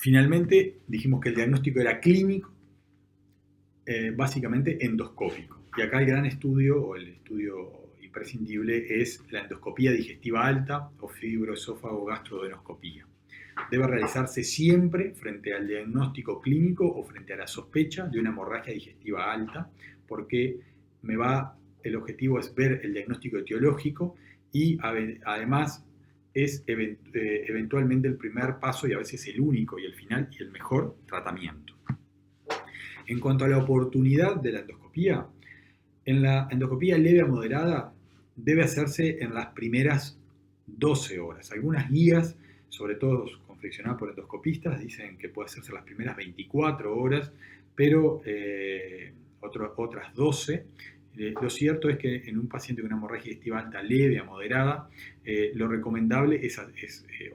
Finalmente, dijimos que el diagnóstico era clínico, básicamente endoscópico. Y acá el gran estudio, o el estudio imprescindible, es la endoscopía digestiva alta o fibroesófago gastrodenoscopía. Debe realizarse siempre frente al diagnóstico clínico o frente a la sospecha de una hemorragia digestiva alta, porque el objetivo es ver el diagnóstico etiológico y además es eventualmente el primer paso y a veces el único y el final y el mejor tratamiento. En cuanto a la oportunidad de la endoscopía, en la endoscopía leve a moderada debe hacerse en las primeras 12 horas. Algunas guías, sobre todo confeccionadas por endoscopistas, dicen que puede hacerse en las primeras 24 horas, pero otras 12. Lo cierto es que en un paciente con una hemorragia digestiva alta leve a moderada, lo recomendable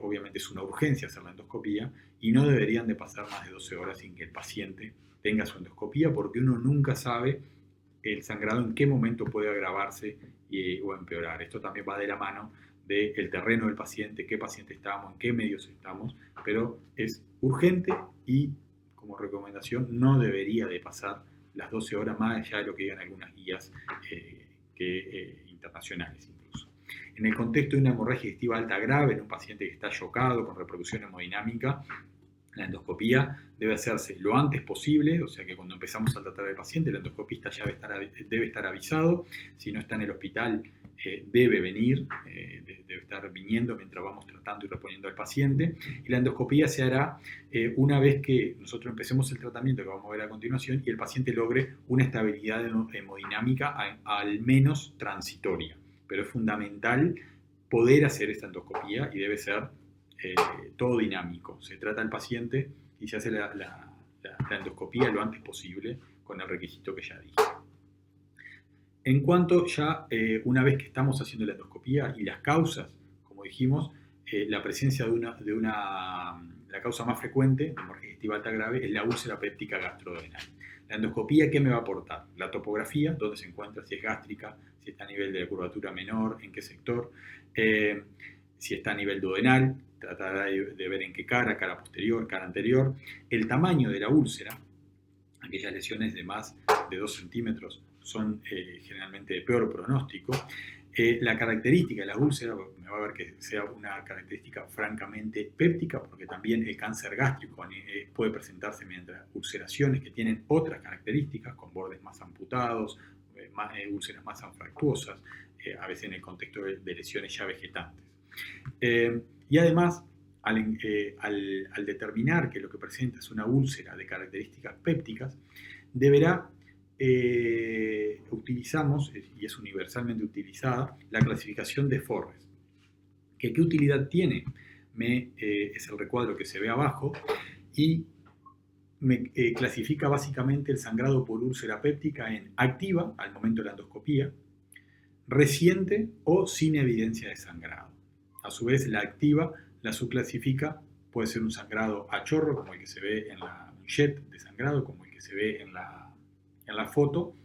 obviamente es una urgencia hacer la endoscopía y no deberían de pasar más de 12 horas sin que el paciente tenga su endoscopía, porque uno nunca sabe el sangrado en qué momento puede agravarse o empeorar. Esto también va de la mano del terreno del paciente, qué paciente estamos, en qué medios estamos, pero es urgente y como recomendación no debería de pasar las 12 horas más allá de lo que digan algunas guías internacionales incluso. En el contexto de una hemorragia digestiva alta grave, en un paciente que está chocado con reproducción hemodinámica, la endoscopía debe hacerse lo antes posible, o sea que cuando empezamos a tratar al paciente, el endoscopista ya debe estar avisado. Si no está en el hospital, debe venir, debe estar viniendo mientras vamos tratando y reponiendo al paciente. Y la endoscopía se hará una vez que nosotros empecemos el tratamiento, que vamos a ver a continuación, y el paciente logre una estabilidad hemodinámica al menos transitoria. Pero es fundamental poder hacer esta endoscopía y debe ser todo dinámico. Se trata al paciente y se hace la endoscopía lo antes posible con el requisito que ya dije. En cuanto ya una vez que estamos haciendo la endoscopía y las causas, como dijimos, la presencia la causa más frecuente de hemorragia digestiva alta grave es la úlcera péptica gastrodenal. La endoscopía, ¿qué me va a aportar? La topografía, dónde se encuentra, si es gástrica, si está a nivel de la curvatura menor, en qué sector, si está a nivel duodenal, tratará de ver en qué cara posterior, cara anterior, el tamaño de la úlcera. Aquellas lesiones de más de 2 centímetros son generalmente de peor pronóstico. La característica de la úlcera, me va a ver que sea una característica francamente péptica, porque también el cáncer gástrico puede presentarse mediante ulceraciones que tienen otras características, con bordes más amputados, úlceras más anfractuosas, a veces en el contexto de lesiones ya vegetantes. Y además, al determinar que lo que presenta es una úlcera de características pépticas, utilizamos, y es universalmente utilizada, la clasificación de Forres. ¿Qué utilidad tiene? Es el recuadro que se ve abajo y me clasifica básicamente el sangrado por úlcera péptica en activa, al momento de la endoscopía, reciente o sin evidencia de sangrado. A su vez, la activa la subclasifica, puede ser un sangrado a chorro, como el que se ve en un jet de sangrado, como el que se ve en la foto,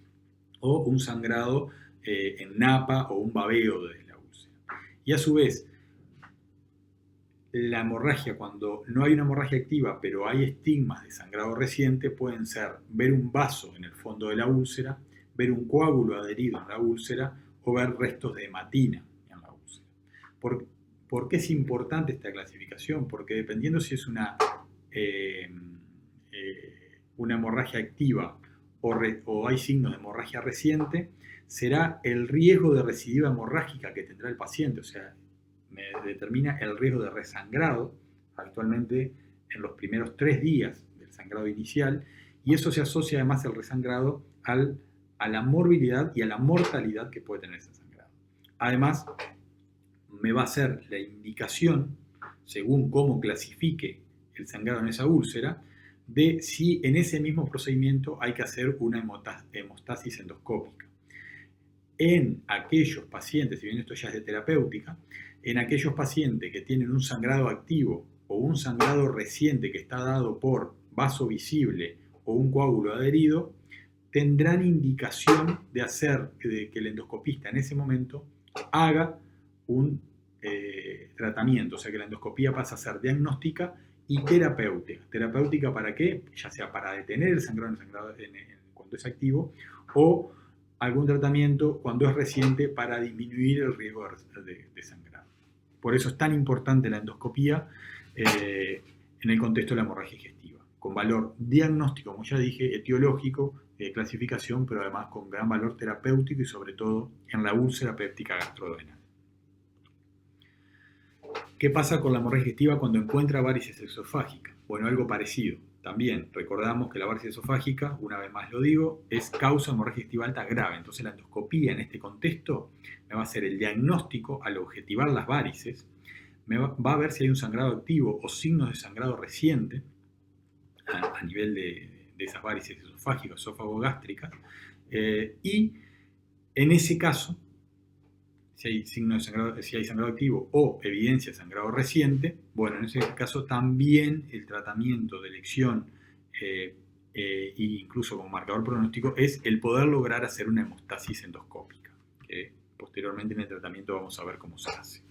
o un sangrado en napa o un babeo de la úlcera. Y a su vez, la hemorragia, cuando no hay una hemorragia activa, pero hay estigmas de sangrado reciente, pueden ser ver un vaso en el fondo de la úlcera, ver un coágulo adherido en la úlcera o ver restos de hematina en la úlcera. ¿Por qué es importante esta clasificación? Porque dependiendo si es una hemorragia activa o hay signos de hemorragia reciente, será el riesgo de recidiva hemorrágica que tendrá el paciente, o sea, me determina el riesgo de resangrado, actualmente en los primeros 3 días del sangrado inicial, y eso se asocia además el resangrado a la morbilidad y a la mortalidad que puede tener ese sangrado. Además, me va a hacer la indicación, según cómo clasifique el sangrado en esa úlcera, de si en ese mismo procedimiento hay que hacer una hemostasis endoscópica. En aquellos pacientes, si bien esto ya es de terapéutica, en aquellos pacientes que tienen un sangrado activo o un sangrado reciente que está dado por vaso visible o un coágulo adherido, tendrán indicación de que el endoscopista en ese momento haga un tratamiento, o sea que la endoscopía pasa a ser diagnóstica y terapéutica. ¿Terapéutica para qué? Ya sea para detener el sangrado, cuando es activo, o algún tratamiento cuando es reciente para disminuir el riesgo de sangrado. Por eso es tan importante la endoscopía en el contexto de la hemorragia digestiva, con valor diagnóstico, como ya dije, etiológico, de clasificación, pero además con gran valor terapéutico y sobre todo en la úlcera péptica gastroduodenal. ¿Qué pasa con la hemorragia digestiva cuando encuentra varices esofágicas? Bueno, algo parecido. También recordamos que la varices esofágica, una vez más lo digo, es causa de hemorragia digestiva alta grave. Entonces la endoscopía en este contexto me va a hacer el diagnóstico al objetivar las varices, va a ver si hay un sangrado activo o signos de sangrado reciente a nivel de esas varices esofágicas, esófago-gástricas, y en ese caso, si hay signo de sangrado, si hay sangrado activo o evidencia de sangrado reciente, bueno, en ese caso también el tratamiento de elección e incluso como marcador pronóstico es el poder lograr hacer una hemostasis endoscópica, que posteriormente en el tratamiento vamos a ver cómo se hace.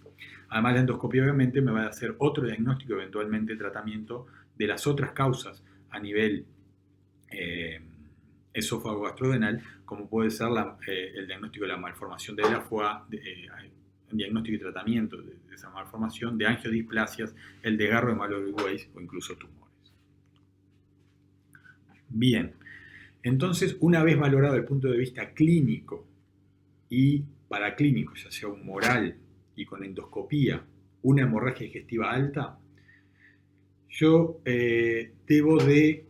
Además, la endoscopia obviamente me va a hacer otro diagnóstico, eventualmente tratamiento de las otras causas a nivel esófago gastrodenal, como puede ser el diagnóstico de la malformación de la foie, diagnóstico y tratamiento de esa malformación, de angiodisplasias, el desgarro de Mallory-Weiss o incluso tumores. Bien, entonces una vez valorado desde el punto de vista clínico y paraclínico, ya sea humoral y con endoscopía, una hemorragia digestiva alta, yo debo de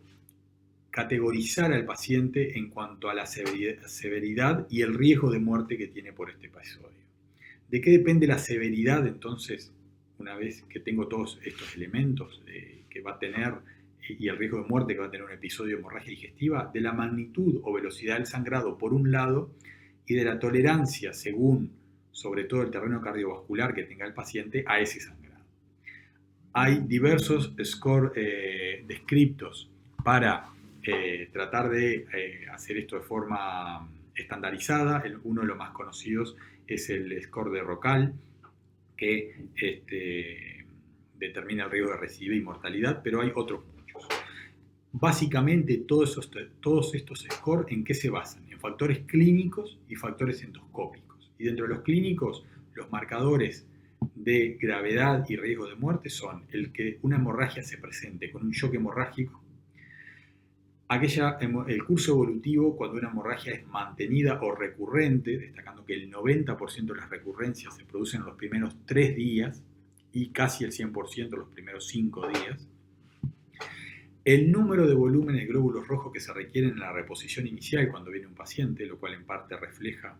categorizar al paciente en cuanto a la severidad y el riesgo de muerte que tiene por este episodio. ¿De qué depende la severidad entonces, una vez que tengo todos estos elementos que va a tener y el riesgo de muerte que va a tener un episodio de hemorragia digestiva? De la magnitud o velocidad del sangrado por un lado y de la tolerancia según sobre todo el terreno cardiovascular que tenga el paciente a ese sangrado. Hay diversos scores descriptos para tratar de hacer esto de forma estandarizada. Uno de los más conocidos es el score de Rocal, que determina el riesgo de recidiva y mortalidad, pero hay otros muchos. Básicamente todos estos scores, ¿en qué se basan? En factores clínicos y factores endoscópicos. Y dentro de los clínicos, los marcadores de gravedad y riesgo de muerte son el que una hemorragia se presente con un shock hemorrágico, el curso evolutivo cuando una hemorragia es mantenida o recurrente, destacando que el 90% de las recurrencias se producen en los primeros 3 días y casi el 100% en los primeros 5 días. El número de volúmenes de glóbulos rojos que se requieren en la reposición inicial cuando viene un paciente, lo cual en parte refleja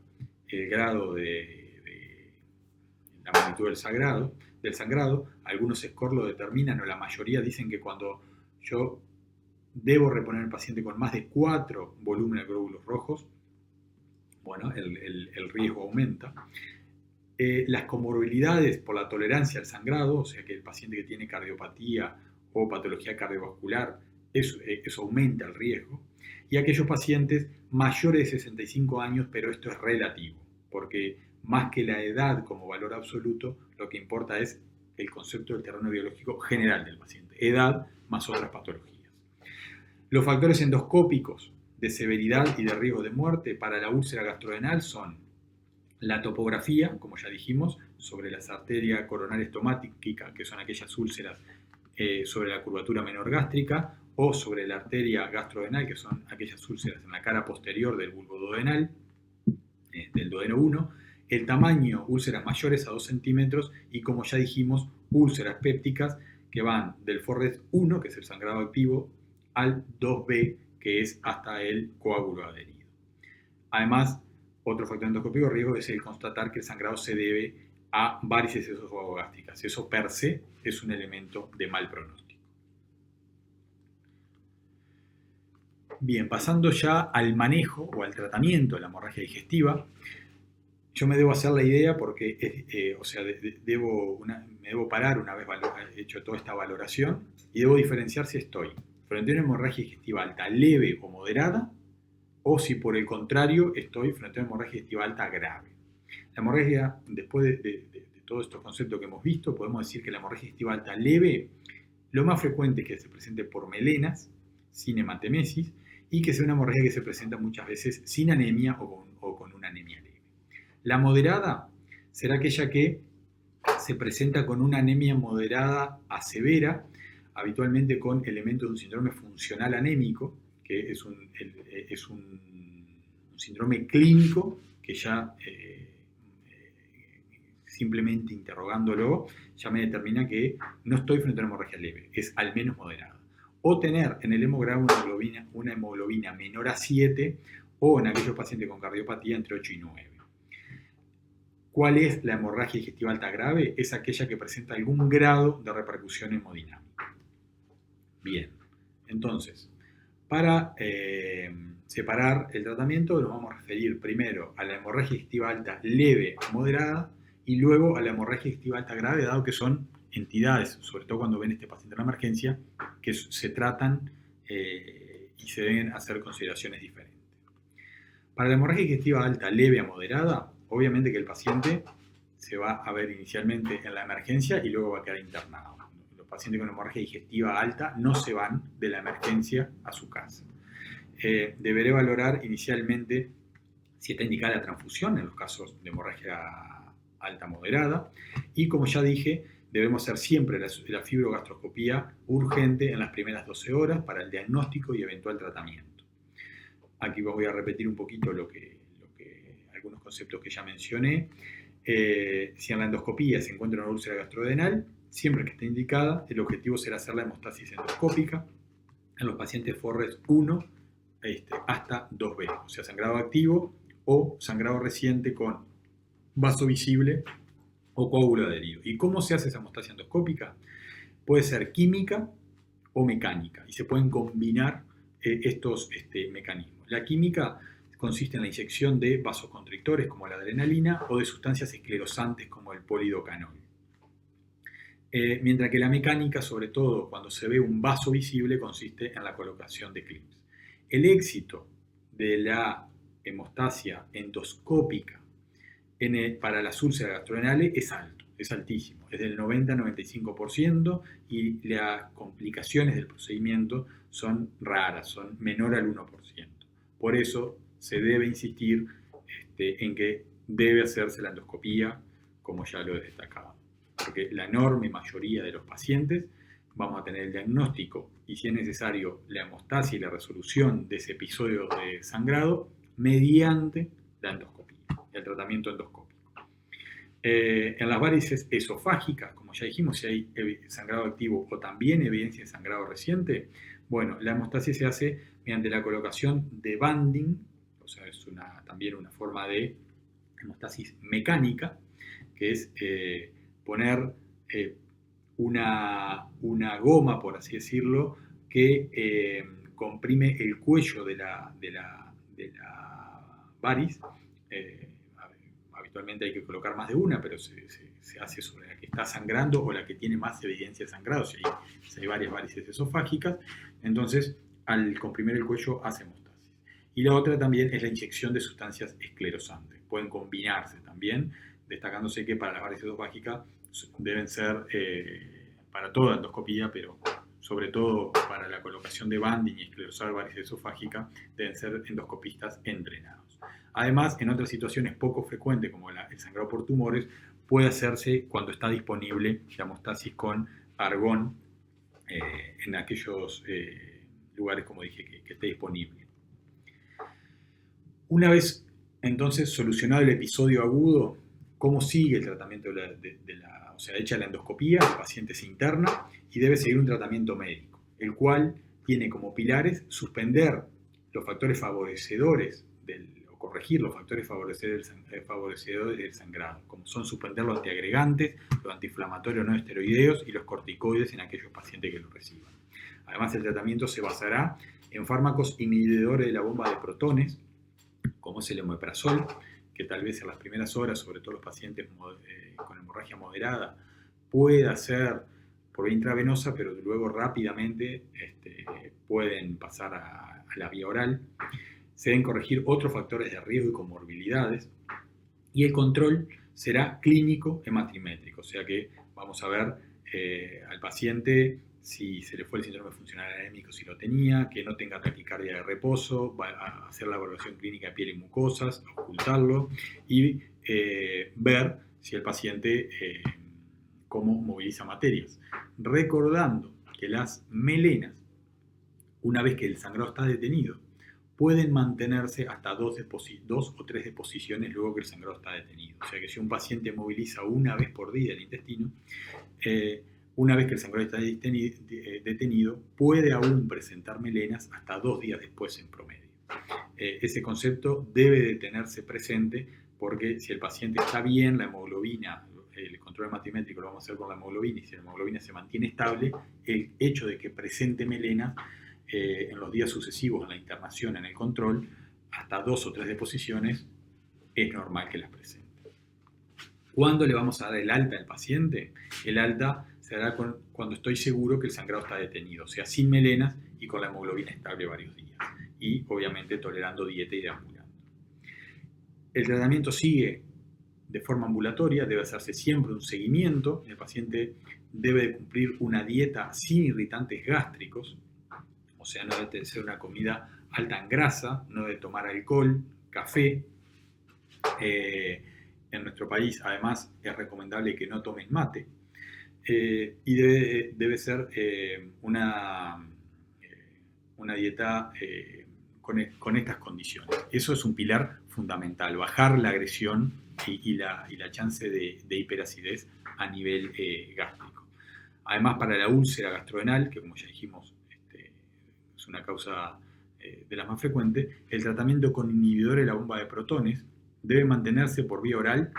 el grado de la magnitud del sangrado. Algunos scores lo determinan, o la mayoría dicen que cuando yo debo reponer al paciente con más de 4 volúmenes de glóbulos rojos, bueno, el riesgo aumenta. Las comorbilidades por la tolerancia al sangrado, o sea que el paciente que tiene cardiopatía o patología cardiovascular, eso aumenta el riesgo. Y aquellos pacientes mayores de 65 años, pero esto es relativo, porque más que la edad como valor absoluto, lo que importa es el concepto del terreno biológico general del paciente, edad más otras patologías. Los factores endoscópicos de severidad y de riesgo de muerte para la úlcera gastrodenal son la topografía, como ya dijimos, sobre las arterias coronarias estomáticas, que son aquellas úlceras sobre la curvatura menor gástrica, o sobre la arteria gastrodenal, que son aquellas úlceras en la cara posterior del bulbo duodenal, del duodeno 1, el tamaño, úlceras mayores a 2 centímetros, y como ya dijimos, úlceras pépticas que van del Forrest 1, que es el sangrado activo, al 2B, que es hasta el coágulo adherido. Además, otro factor endoscópico de riesgo es el constatar que el sangrado se debe a varices esofagogástricas. Eso per se es un elemento de mal pronóstico. Bien, pasando ya al manejo o al tratamiento de la hemorragia digestiva, yo me debo hacer la idea porque, me debo parar una vez hecho toda esta valoración y debo diferenciar si estoy frente a una hemorragia digestiva alta leve o moderada, o si por el contrario estoy frente a una hemorragia digestiva alta grave. La hemorragia, después de todos estos conceptos que hemos visto, podemos decir que la hemorragia digestiva alta leve Lo más frecuente es que se presente por melenas, sin hematemesis, y que sea una hemorragia que se presenta muchas veces sin anemia o con una anemia leve. La moderada será aquella que se presenta con una anemia moderada a severa, habitualmente con elementos de un síndrome funcional anémico, que es un síndrome clínico que ya simplemente interrogándolo ya me determina que no estoy frente a una hemorragia leve, es al menos moderada. O tener en el hemograma una hemoglobina menor a 7 o en aquellos pacientes con cardiopatía entre 8 y 9. ¿Cuál es la hemorragia digestiva alta grave? Es aquella que presenta algún grado de repercusión hemodinámica. Bien, entonces, para separar el tratamiento nos vamos a referir primero a la hemorragia digestiva alta leve o moderada y luego a la hemorragia digestiva alta grave, dado que son entidades, sobre todo cuando ven este paciente en la emergencia, que se tratan y se deben hacer consideraciones diferentes. Para la hemorragia digestiva alta leve a moderada, obviamente que el paciente se va a ver inicialmente en la emergencia y luego va a quedar internado. Los pacientes con hemorragia digestiva alta no se van de la emergencia a su casa. Deberé valorar inicialmente si está indicada la transfusión en los casos de hemorragia alta moderada y, como ya dije, debemos hacer siempre la fibrogastroscopía urgente en las primeras 12 horas para el diagnóstico y eventual tratamiento. Aquí voy a repetir un poquito algunos conceptos que ya mencioné. Si en la endoscopía se encuentra una úlcera gastrodenal, siempre que esté indicada, el objetivo será hacer la hemostasis endoscópica en los pacientes Forres 1 hasta 2B, o sea, sangrado activo o sangrado reciente con vaso visible o coágulo adherido. ¿Y cómo se hace esa hemostasia endoscópica? Puede ser química o mecánica y se pueden combinar estos mecanismos. La química consiste en la inyección de vasoconstrictores como la adrenalina o de sustancias esclerosantes como el polidocanol. Mientras que la mecánica, sobre todo cuando se ve un vaso visible, consiste en la colocación de clips. El éxito de la hemostasia endoscópica para las úlceras gastrodenales es alto, es altísimo, es del 90-95% y las complicaciones del procedimiento son raras, son menor al 1%. Por eso se debe insistir en que debe hacerse la endoscopía, como ya lo he destacado, porque la enorme mayoría de los pacientes vamos a tener el diagnóstico y, si es necesario, la hemostasia y la resolución de ese episodio de sangrado mediante la endoscopía, el tratamiento endoscópico. En las varices esofágicas, como ya dijimos, si hay sangrado activo o también evidencia de sangrado reciente, bueno, la hemostasis se hace mediante la colocación de banding, o sea, es también una forma de hemostasis mecánica, que es poner una goma, por así decirlo, que comprime el cuello de la variz. Habitualmente hay que colocar más de una, pero se hace sobre la que está sangrando o la que tiene más evidencia de sangrado, si hay varias varices esofágicas. Entonces, al comprimir el cuello hace hemostasis. Y la otra también es la inyección de sustancias esclerosantes. Pueden combinarse también, destacándose que para las varices esofágicas deben ser para toda endoscopía, pero sobre todo para la colocación de banding y esclerosar varices esofágicas, deben ser endoscopistas entrenados. Además, en otras situaciones poco frecuentes, como el sangrado por tumores, puede hacerse cuando está disponible la hemostasis con argón en aquellos lugares, como dije, que esté disponible. Una vez entonces solucionado el episodio agudo, ¿cómo sigue el tratamiento o sea, hecha la endoscopía? El paciente se interna y debe seguir un tratamiento médico, el cual tiene como pilares suspender los factores favorecedores o corregir los factores favorecedores del sangrado, como son suspender los antiagregantes, los antiinflamatorios no esteroideos y los corticoides en aquellos pacientes que lo reciban. Además, el tratamiento se basará en fármacos inhibidores de la bomba de protones, como es el omeprazol, que tal vez en las primeras horas, sobre todo los pacientes con hemorragia moderada, pueda ser por vía intravenosa, pero luego rápidamente pueden pasar a la vía oral. Se deben corregir otros factores de riesgo y comorbilidades, y el control será clínico hematrimétrico, o sea que vamos a ver al paciente si se le fue el síndrome funcional anémico, si lo tenía, que no tenga taquicardia de reposo, va a hacer la evaluación clínica de piel y mucosas, ocultarlo y ver si el paciente cómo moviliza materias. Recordando que las melenas, una vez que el sangrado está detenido, pueden mantenerse hasta 2 o 3 deposiciones luego que el sangrado está detenido. O sea que si un paciente moviliza una vez por día el intestino, una vez que el sangrado está detenido, puede aún presentar melenas hasta 2 días después en promedio. Ese concepto debe de tenerse presente porque si el paciente está bien, la hemoglobina, el control hematométrico lo vamos a hacer con la hemoglobina, y si la hemoglobina se mantiene estable, el hecho de que presente melenas en los días sucesivos en la internación, en el control, hasta 2 o 3 deposiciones, es normal que las presente. ¿Cuándo le vamos a dar el alta al paciente? El alta se dará cuando estoy seguro que el sangrado está detenido, o sea, sin melenas y con la hemoglobina estable varios días. Y obviamente tolerando dieta y deambulando. El tratamiento sigue de forma ambulatoria, debe hacerse siempre un seguimiento. El paciente debe de cumplir una dieta sin irritantes gástricos, o sea, no debe ser una comida alta en grasa, no debe tomar alcohol, café. En nuestro país, además, es recomendable que no tomen mate. Y debe ser una dieta con estas condiciones. Eso es un pilar fundamental, bajar la agresión y la chance de hiperacidez a nivel gástrico. Además, para la úlcera gastrodenal, que como ya dijimos es una causa de las más frecuentes, el tratamiento con inhibidores de la bomba de protones debe mantenerse por vía oral.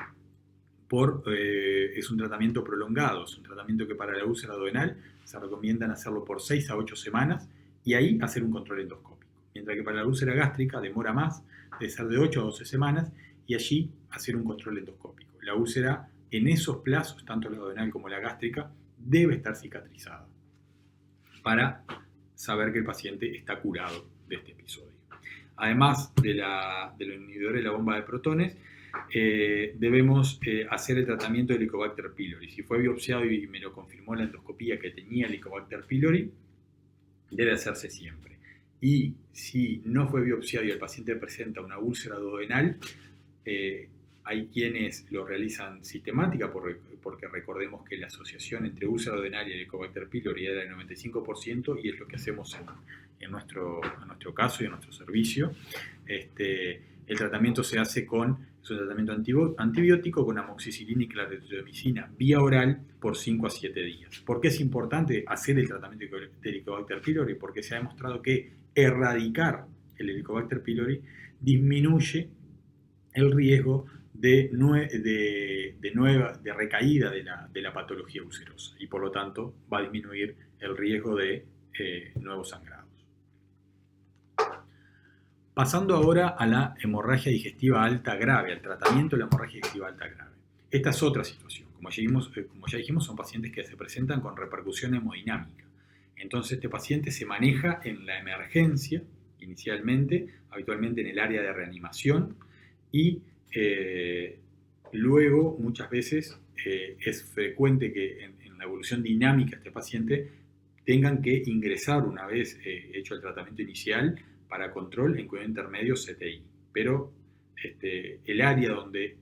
Es un tratamiento prolongado, es un tratamiento que para la úlcera duodenal se recomiendan hacerlo por 6 a 8 semanas y ahí hacer un control endoscópico. Mientras que para la úlcera gástrica demora más, debe ser de 8 a 12 semanas y allí hacer un control endoscópico. La úlcera en esos plazos, tanto la duodenal como la gástrica, debe estar cicatrizada para saber que el paciente está curado de este episodio. Además de los inhibidores de la bomba de protones, debemos hacer el tratamiento de Helicobacter pylori. Si fue biopsiado y me lo confirmó la endoscopía que tenía Helicobacter pylori, debe hacerse siempre. Y si no fue biopsiado y el paciente presenta una úlcera duodenal, hay quienes lo realizan sistemática porque recordemos que la asociación entre úlcera duodenal y Helicobacter pylori era del 95% y es lo que hacemos en nuestro caso y en nuestro servicio. El tratamiento se hace es un tratamiento antibiótico con amoxicilina y claritromicina vía oral por 5 a 7 días. ¿Por qué es importante hacer el tratamiento de Helicobacter pylori? Porque se ha demostrado que erradicar el Helicobacter pylori disminuye el riesgo de recaída de la patología ulcerosa y por lo tanto va a disminuir el riesgo de nuevos sangrados. Pasando ahora a la hemorragia digestiva alta grave, al tratamiento de la hemorragia digestiva alta grave. Esta es otra situación. Como ya dijimos, son pacientes que se presentan con repercusión hemodinámica. Entonces este paciente se maneja en la emergencia inicialmente, habitualmente en el área de reanimación y luego muchas veces es frecuente que en la evolución dinámica de este paciente tengan que ingresar una vez hecho el tratamiento inicial para control en cuidado intermedio CTI. Pero el área donde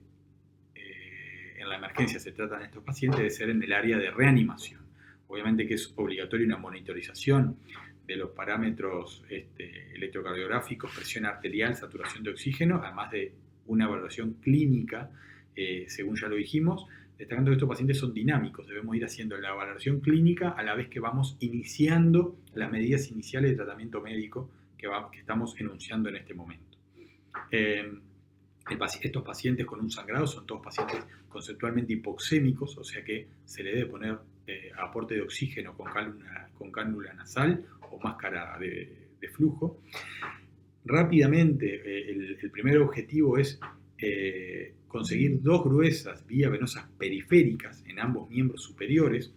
en la emergencia se tratan estos pacientes debe ser en el área de reanimación. Obviamente que es obligatoria una monitorización de los parámetros electrocardiográficos, presión arterial, saturación de oxígeno, además de una evaluación clínica, según ya lo dijimos, destacando que estos pacientes son dinámicos, debemos ir haciendo la evaluación clínica a la vez que vamos iniciando las medidas iniciales de tratamiento médico que estamos enunciando en este momento. Estos pacientes con un sangrado son todos pacientes conceptualmente hipoxémicos, o sea que se le debe poner aporte de oxígeno con cánula nasal o máscara de flujo. Rápidamente, el primer objetivo es conseguir 2 gruesas vías venosas periféricas en ambos miembros superiores,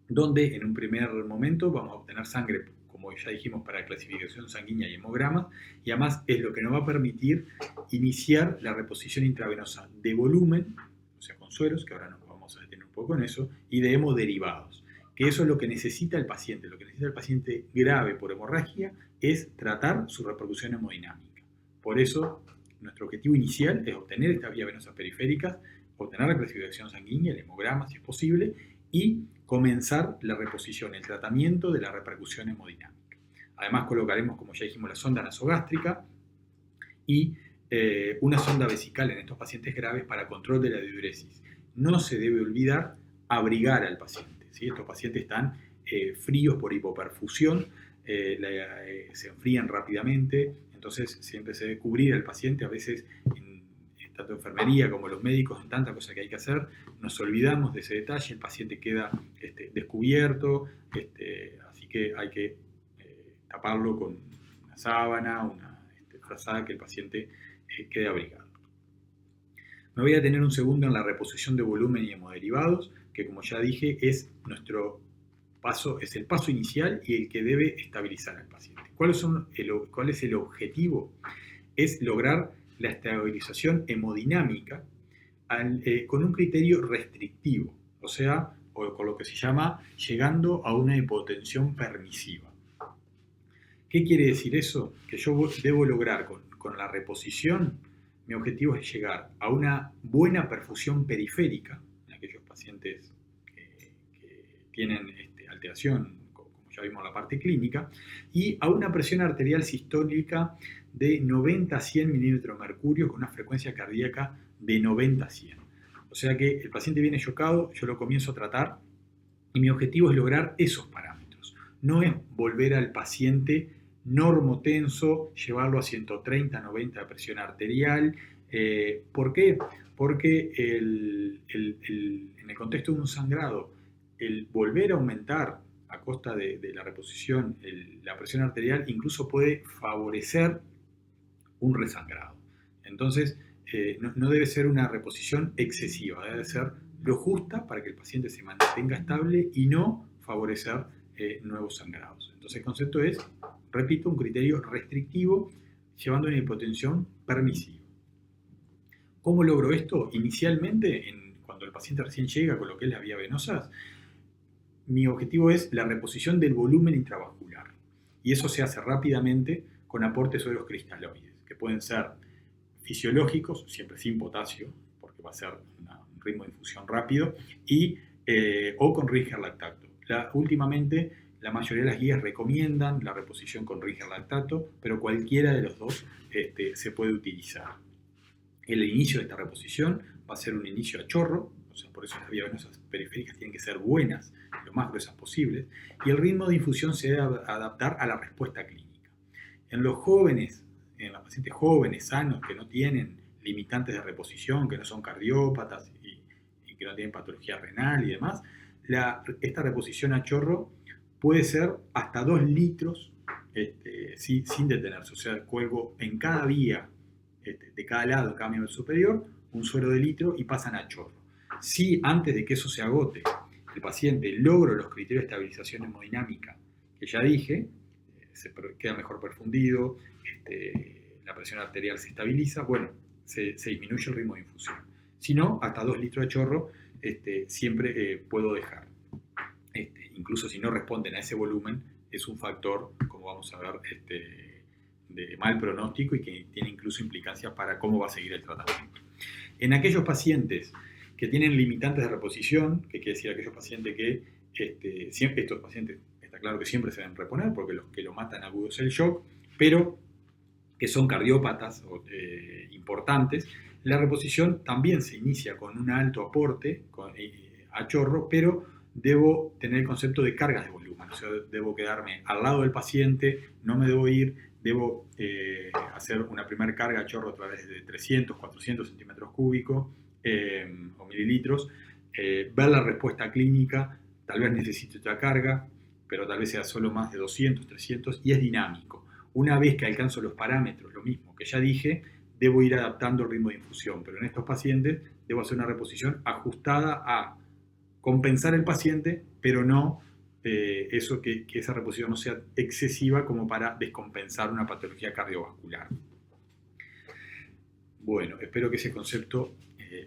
donde en un primer momento vamos a obtener sangre, como ya dijimos, para clasificación sanguínea y hemogramas, y además es lo que nos va a permitir iniciar la reposición intravenosa de volumen, o sea, con sueros, que ahora nos vamos a detener un poco en eso, y de hemoderivados. que eso es lo que necesita el paciente. Lo que necesita el paciente grave por hemorragia es tratar su repercusión hemodinámica. Por eso, nuestro objetivo inicial es obtener estas vías venosas periféricas, obtener la clasificación sanguínea, el hemograma si es posible, y comenzar la reposición, el tratamiento de la repercusión hemodinámica. Además colocaremos, como ya dijimos, la sonda nasogástrica y una sonda vesical en estos pacientes graves para control de la diuresis. No se debe olvidar abrigar al paciente, ¿sí? Estos pacientes están fríos por hipoperfusión, se enfrían rápidamente, entonces siempre se debe cubrir al paciente. A veces tanto enfermería como los médicos, en tanta cosa que hay que hacer, nos olvidamos de ese detalle, el paciente queda descubierto, así que hay que taparlo con una sábana, una frazada, que el paciente quede abrigado. Me voy a detener un segundo en la reposición de volumen y hemoderivados, que como ya dije es el paso inicial y el que debe estabilizar al paciente. ¿Cuál es el objetivo? Es lograr la estabilización hemodinámica con un criterio restrictivo, o sea, con lo que se llama llegando a una hipotensión permisiva. ¿Qué quiere decir eso? Que yo debo lograr con la reposición, mi objetivo es llegar a una buena perfusión periférica en aquellos pacientes que tienen alteración, como ya vimos en la parte clínica, y a una presión arterial sistólica de 90 a 100 milímetros de mercurio con una frecuencia cardíaca de 90 a 100. O sea que el paciente viene chocado, yo lo comienzo a tratar y mi objetivo es lograr esos parámetros. No es volver al paciente normotenso, llevarlo a 130, 90 de presión arterial. ¿Por qué? Porque en el contexto de un sangrado, el volver a aumentar a costa de la reposición la presión arterial incluso puede favorecer un resangrado. Entonces, no debe ser una reposición excesiva, debe ser lo justa para que el paciente se mantenga estable y no favorecer nuevos sangrados. Entonces, el concepto es, repito, un criterio restrictivo llevando una hipotensión permisiva. ¿Cómo logro esto? Inicialmente, cuando el paciente recién llega con lo que es la vía venosa, mi objetivo es la reposición del volumen intravascular. Y eso se hace rápidamente con aportes sueros cristaloides, que pueden ser fisiológicos, siempre sin potasio, porque va a ser un ritmo de infusión rápido, o con Ringer lactato. Últimamente, la mayoría de las guías recomiendan la reposición con Ringer lactato, pero cualquiera de los dos se puede utilizar. El inicio de esta reposición va a ser un inicio a chorro, o sea, por eso las vías venosas periféricas tienen que ser buenas, lo más gruesas posibles, y el ritmo de infusión se debe adaptar a la respuesta clínica. En los jóvenes, en los pacientes jóvenes, sanos, que no tienen limitantes de reposición, que no son cardiópatas y que no tienen patología renal y demás, esta reposición a chorro puede ser hasta 2 litros sin detenerse, o sea, cuelgo en cada vía, de cada lado, en cada nivel superior, un suero de litro y pasan a chorro. Si antes de que eso se agote, el paciente logra los criterios de estabilización hemodinámica que ya dije, se queda mejor perfundido, la presión arterial se estabiliza, bueno, se disminuye el ritmo de infusión. Si no, hasta 2 litros de chorro siempre puedo dejar. Incluso si no responden a ese volumen, es un factor, como vamos a ver, de mal pronóstico y que tiene incluso implicancias para cómo va a seguir el tratamiento. En aquellos pacientes que tienen limitantes de reposición, que quiere decir aquellos pacientes que, estos pacientes, está claro que siempre se deben reponer porque los que lo matan agudo es el shock, pero que son cardiópatas importantes, la reposición también se inicia con un alto aporte a chorro, pero debo tener el concepto de cargas de volumen, o sea, debo quedarme al lado del paciente, no me debo ir, debo hacer una primera carga a chorro a través de 300, 400 centímetros cúbicos o mililitros, ver la respuesta clínica, tal vez necesite otra carga, pero tal vez sea solo más de 200, 300, y es dinámico. Una vez que alcanzo los parámetros, lo mismo que ya dije, debo ir adaptando el ritmo de infusión, pero en estos pacientes debo hacer una reposición ajustada a compensar el paciente, pero no que esa reposición no sea excesiva como para descompensar una patología cardiovascular. Bueno, espero que ese concepto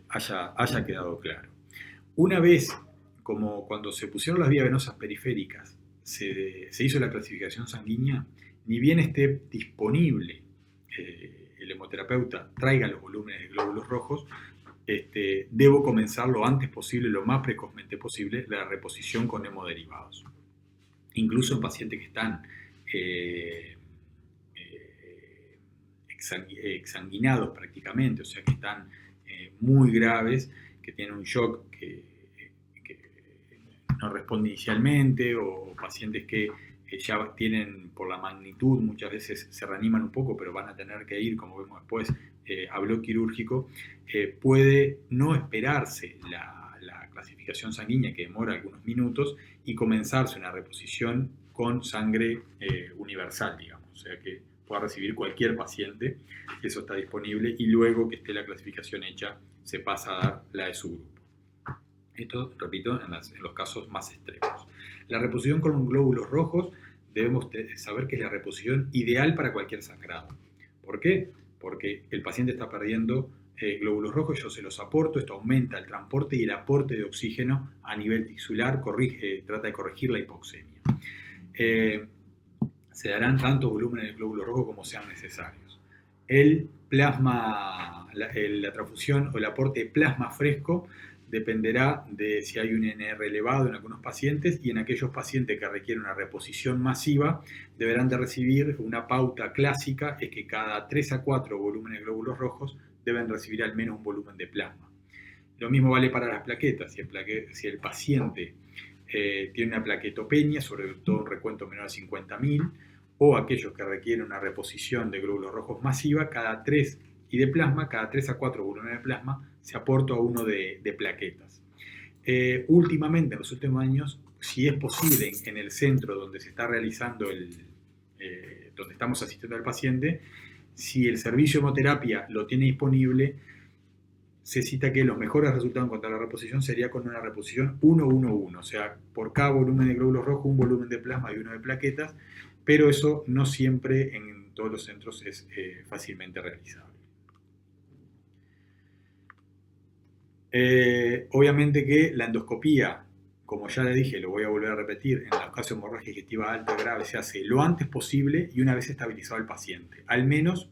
haya quedado claro. Una vez como cuando se pusieron las vías venosas periféricas, se hizo la clasificación sanguínea, ni bien esté disponible el hemoterapeuta traiga los volúmenes de glóbulos rojos, debo comenzar lo antes posible, lo más precozmente posible, la reposición con hemoderivados. Incluso en pacientes que están exsanguinados prácticamente, o sea que están muy graves, que tienen un shock que no responde inicialmente, o pacientes que ya tienen, por la magnitud, muchas veces se reaniman un poco, pero van a tener que ir, como vemos después, a bloque quirúrgico, puede no esperarse la clasificación sanguínea, que demora algunos minutos, y comenzarse una reposición con sangre universal, digamos, o sea que pueda recibir cualquier paciente, eso está disponible, y luego que esté la clasificación hecha, se pasa a dar la de su grupo. Esto, repito, en los casos más extremos. La reposición con glóbulos rojos, debemos saber que es la reposición ideal para cualquier sangrado. ¿Por qué? Porque el paciente está perdiendo glóbulos rojos, yo se los aporto, esto aumenta el transporte y el aporte de oxígeno a nivel tisular, trata de corregir la hipoxemia. Se darán tantos volúmenes de glóbulos rojos como sean necesarios. El plasma, la transfusión o el aporte de plasma fresco dependerá de si hay un NR elevado en algunos pacientes, y en aquellos pacientes que requieren una reposición masiva deberán de recibir una pauta clásica, es que cada 3 a 4 volúmenes de glóbulos rojos deben recibir al menos un volumen de plasma. Lo mismo vale para las plaquetas. Si el paciente tiene una plaquetopenia, sobre todo un recuento menor a 50.000, o aquellos que requieren una reposición de glóbulos rojos masiva, cada 3 y de plasma, cada 3 a 4 volúmenes de plasma se aporta a uno de plaquetas. Últimamente, en los últimos años, si es posible, en el centro donde se está realizando donde estamos asistiendo al paciente, si el servicio de hemoterapia lo tiene disponible, se cita que los mejores resultados en cuanto a la reposición sería con una reposición 1-1-1, o sea, por cada volumen de glóbulos rojos, un volumen de plasma y uno de plaquetas, pero eso no siempre en todos los centros es fácilmente realizable. Obviamente que la endoscopía, como ya le dije, lo voy a volver a repetir, en los casos de hemorragia digestiva alta grave se hace lo antes posible y una vez estabilizado el paciente, al menos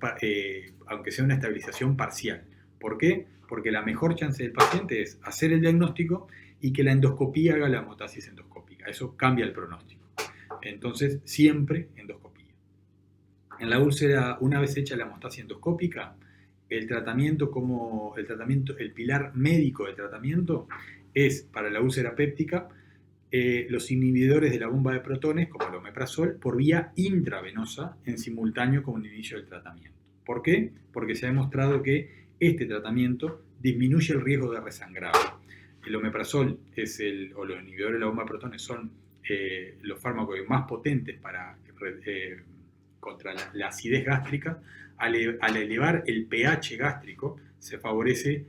aunque sea una estabilización parcial. ¿Por qué? Porque la mejor chance del paciente es hacer el diagnóstico y que la endoscopía haga la hemostasis endoscópica. Eso cambia el pronóstico. Entonces, siempre endoscopía. En la úlcera, una vez hecha la hemostasis endoscópica, el pilar médico de tratamiento es, para la úlcera péptica, los inhibidores de la bomba de protones, como el omeprazol, por vía intravenosa en simultáneo con el inicio del tratamiento. ¿Por qué? Porque se ha demostrado que este tratamiento disminuye el riesgo de resangrado. El omeprazol o los inhibidores de la bomba de protones son los fármacos más potentes contra la acidez gástrica. Al elevar el pH gástrico se favorecen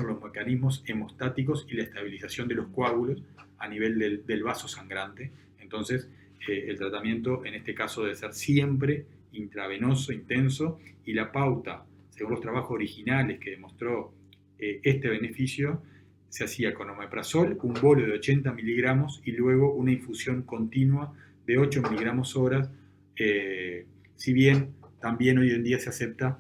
los mecanismos hemostáticos y la estabilización de los coágulos a nivel del vaso sangrante. Entonces, el tratamiento en este caso debe ser siempre intravenoso, intenso, y la pauta, según los trabajos originales que demostró este beneficio, se hacía con omeprazol, un bolo de 80 miligramos y luego una infusión continua de 8 miligramos horas, si bien también hoy en día se acepta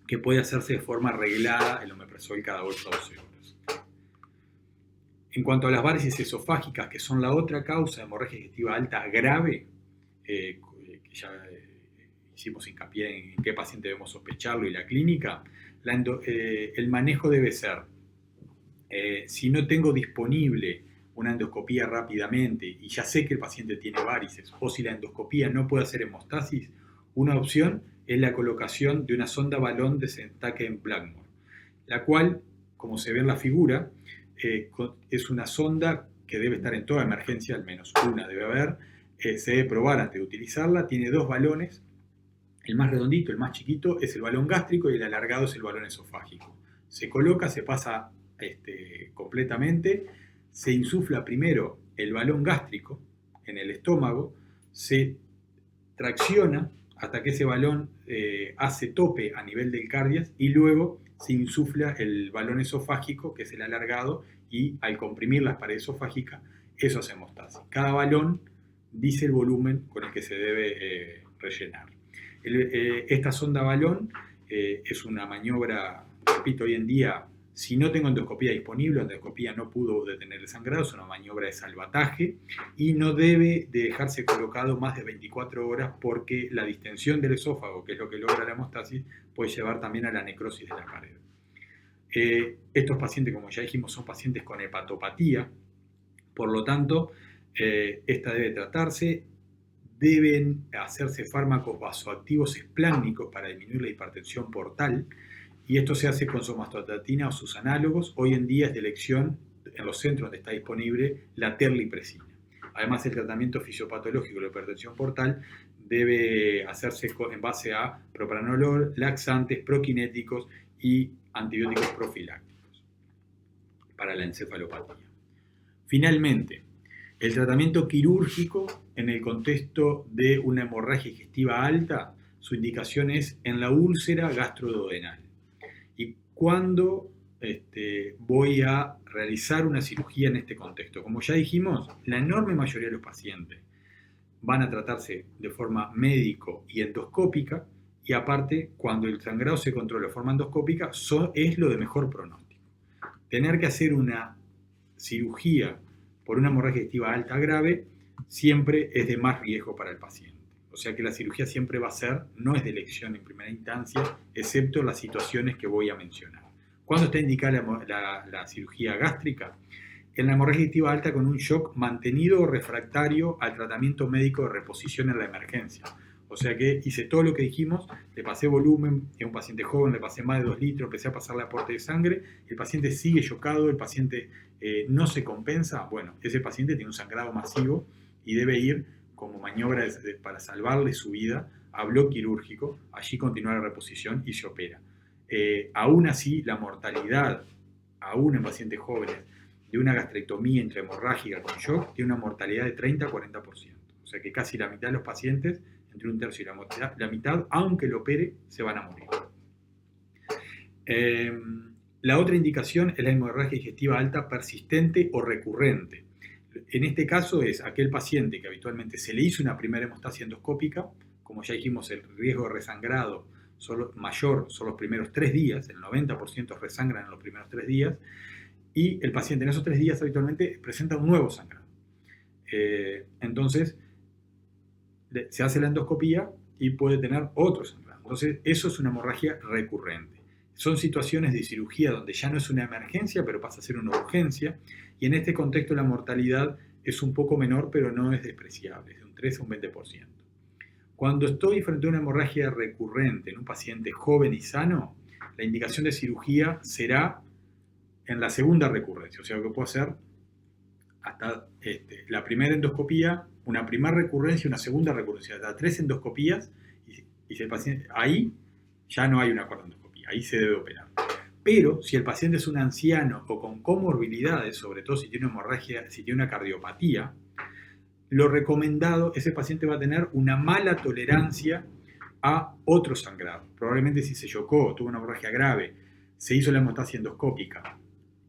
que puede hacerse de forma reglada el omeprazol cada 8 a 12 horas. En cuanto a las varices esofágicas, que son la otra causa de hemorragia digestiva alta grave, que ya hicimos hincapié en qué paciente debemos sospecharlo y la clínica, el manejo debe ser, si no tengo disponible una endoscopía rápidamente y ya sé que el paciente tiene varices, o si la endoscopía no puede hacer hemostasis, una opción es la colocación de una sonda balón de Stake Blackmore, la cual, como se ve en la figura, es una sonda que debe estar en toda emergencia, al menos una debe haber, se debe probar antes de utilizarla, tiene 2 balones, el más redondito, el más chiquito, es el balón gástrico y el alargado es el balón esofágico. Se coloca, se pasa completamente, se insufla primero el balón gástrico en el estómago, se tracciona hasta que ese balón hace tope a nivel del cardias y luego se insufla el balón esofágico, que es el alargado, y al comprimir las paredes esofágicas, eso hace hemostasis. Cada balón dice el volumen con el que se debe rellenar. Esta sonda balón es una maniobra, repito, hoy en día, si no tengo endoscopía disponible, la endoscopía no pudo detener el sangrado, es una maniobra de salvataje y no debe de dejarse colocado más de 24 horas porque la distensión del esófago, que es lo que logra la hemostasis, puede llevar también a la necrosis de la pared. Estos pacientes, como ya dijimos, son pacientes con hepatopatía, por lo tanto, esta debe tratarse. Deben hacerse fármacos vasoactivos espláncnicos para disminuir la hipertensión portal, y esto se hace con somatostatina o sus análogos. Hoy en día es de elección en los centros donde está disponible la terlipresina. Además, el tratamiento fisiopatológico de la hipertensión portal debe hacerse en base a propranolol, laxantes, prokinéticos y antibióticos profilácticos para la encefalopatía. Finalmente, el tratamiento quirúrgico en el contexto de una hemorragia digestiva alta, su indicación es en la úlcera gastroduodenal. ¿Y cuándo voy a realizar una cirugía en este contexto? Como ya dijimos, la enorme mayoría de los pacientes van a tratarse de forma médico y endoscópica, y aparte, cuando el sangrado se controla de forma endoscópica, es lo de mejor pronóstico. Tener que hacer una cirugía por una hemorragia digestiva alta grave siempre es de más riesgo para el paciente. O sea que la cirugía siempre va a ser, no es de elección en primera instancia, excepto las situaciones que voy a mencionar. ¿Cuándo está indicada la cirugía gástrica? En la hemorragia digestiva alta con un shock mantenido o refractario al tratamiento médico de reposición en la emergencia. O sea que hice todo lo que dijimos, le pasé volumen, es un paciente joven, le pasé más de 2 litros, empecé a pasarle aporte de sangre, el paciente sigue chocado, el paciente no se compensa. Bueno, ese paciente tiene un sangrado masivo y debe ir como maniobra para salvarle su vida a bloque quirúrgico, allí continúa la reposición y se opera. Aún así, la mortalidad, aún en pacientes jóvenes, de una gastrectomía intrahemorrágica con shock, tiene una mortalidad de 30-40%. O sea que casi la mitad de los pacientes, entre un tercio y la mitad, aunque lo opere, se van a morir. La otra indicación es la hemorragia digestiva alta persistente o recurrente. En este caso es aquel paciente que habitualmente se le hizo una primera hemostasia endoscópica, como ya dijimos, el riesgo de resangrado mayor son los primeros 3 días, el 90% resangran en los primeros 3 días, y el paciente en esos 3 días habitualmente presenta un nuevo sangrado. Entonces, se hace la endoscopía y puede tener otro sangrado. Entonces, eso es una hemorragia recurrente. Son situaciones de cirugía donde ya no es una emergencia, pero pasa a ser una urgencia, y en este contexto la mortalidad es un poco menor, pero no es despreciable, es de un 13 a un 20%. Cuando estoy frente a una hemorragia recurrente en un paciente joven y sano, la indicación de cirugía será en la segunda recurrencia, o sea que puedo hacer hasta la primera endoscopía, una primera recurrencia y una segunda recurrencia, hasta 3 endoscopías, y si el paciente, ahí ya no hay una cuarta endoscopía, ahí se debe operar. Pero si el paciente es un anciano o con comorbilidades, sobre todo si tiene una hemorragia, si tiene una cardiopatía, lo recomendado, ese paciente va a tener una mala tolerancia a otro sangrado. Probablemente si se chocó, tuvo una hemorragia grave, se hizo la hemostasia endoscópica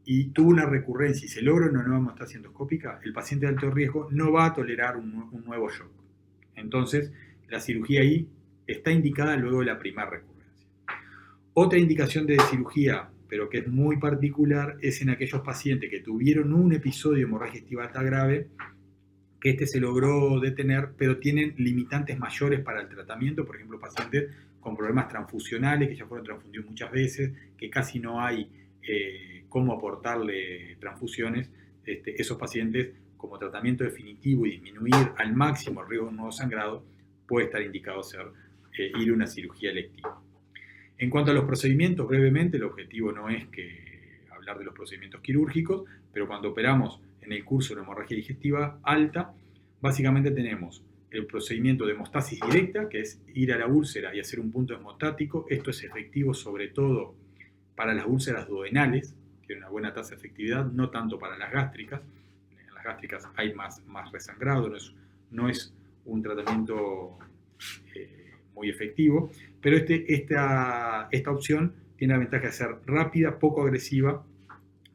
y tuvo una recurrencia y se logra una nueva hemostasia endoscópica, el paciente de alto riesgo no va a tolerar un nuevo shock. Entonces, la cirugía ahí está indicada luego de la primera recurrencia. Otra indicación de cirugía, pero que es muy particular, es en aquellos pacientes que tuvieron un episodio de hemorragia digestiva alta grave, que se logró detener, pero tienen limitantes mayores para el tratamiento, por ejemplo, pacientes con problemas transfusionales, que ya fueron transfundidos muchas veces, que casi no hay cómo aportarle transfusiones. Esos pacientes, como tratamiento definitivo y disminuir al máximo el riesgo de un nuevo sangrado, puede estar indicado ir a una cirugía electiva. En cuanto a los procedimientos, brevemente, el objetivo no es hablar de los procedimientos quirúrgicos, pero cuando operamos en el curso de hemorragia digestiva alta, básicamente tenemos el procedimiento de hemostasis directa, que es ir a la úlcera y hacer un punto hemostático. Esto es efectivo sobre todo para las úlceras duodenales, que tienen una buena tasa de efectividad, no tanto para las gástricas. En las gástricas hay más resangrado, no es un tratamiento muy efectivo, pero esta opción tiene la ventaja de ser rápida, poco agresiva,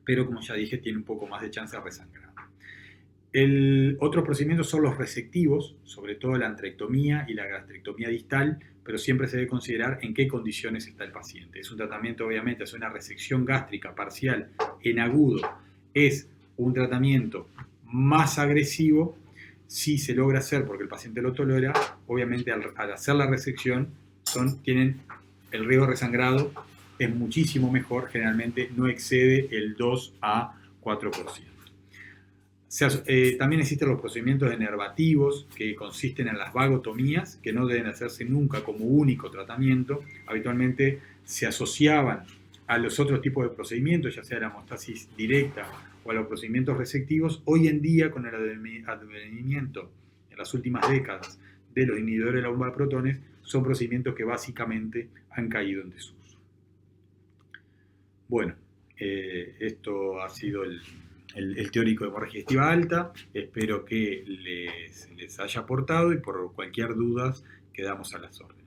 pero como ya dije, tiene un poco más de chance de resangrar. Otros procedimientos son los resectivos, sobre todo la antrectomía y la gastrectomía distal, pero siempre se debe considerar en qué condiciones está el paciente. Es un tratamiento, obviamente, es una resección gástrica parcial en agudo, es un tratamiento más agresivo. Si se logra hacer porque el paciente lo tolera, obviamente al hacer la resección tienen el riesgo de resangrado es muchísimo mejor, generalmente no excede el 2 a 4%. También existen los procedimientos enervativos que consisten en las vagotomías, que no deben hacerse nunca como único tratamiento. Habitualmente se asociaban a los otros tipos de procedimientos, ya sea la hemostasis directa o a los procedimientos resectivos. Hoy en día, con el advenimiento en las últimas décadas de los inhibidores de la bomba de protones, son procedimientos que básicamente han caído en desuso. Bueno, esto ha sido el teórico de hemorragia digestiva alta. Espero que les haya aportado y por cualquier duda quedamos a las órdenes.